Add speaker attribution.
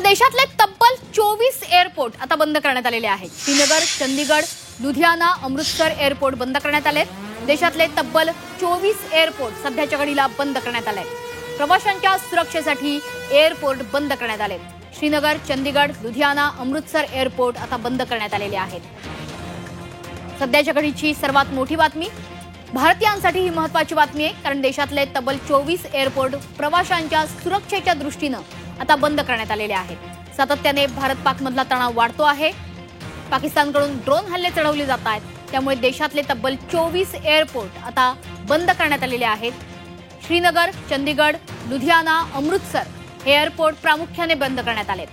Speaker 1: देशातले तब्बल 24 एअरपोर्ट आता बंद करण्यात आलेले आहेत। श्रीनगर, चंदीगड, लुधियाना, अमृतसर एअरपोर्ट बंद करण्यात आलेत। देशातले तब्बल 24 एअरपोर्ट सध्याच्या घडीला बंद करण्यात आले। प्रवाशांच्या सुरक्षेसाठी एअरपोर्ट बंद करण्यात आले। श्रीनगर, चंदीगड, लुधियाना, अमृतसर एअरपोर्ट आता बंद करण्यात आलेले आहेत। सध्याच्या घडीची सर्वात मोठी बातमी, भारतीयांसाठी ही महत्त्वाची बातमी आहे, कारण देशातले तब्बल 24 एअरपोर्ट प्रवाशांच्या सुरक्षेच्या दृष्टीने आता बंद करण्यात आलेले आहेत। सातत्याने भारत-पाक मधला तणाव वाढतो आहे। पाकिस्तानकडून ड्रोन हल्ले चढवले जात आहेत, त्यामुळे देशातले तब्बल 24 एअरपोर्ट आता बंद करण्यात आलेले आहेत। श्रीनगर, चंदीगड, लुधियाना, अमृतसर हे एअरपोर्ट प्रामुख्याने बंद करण्यात आलेत।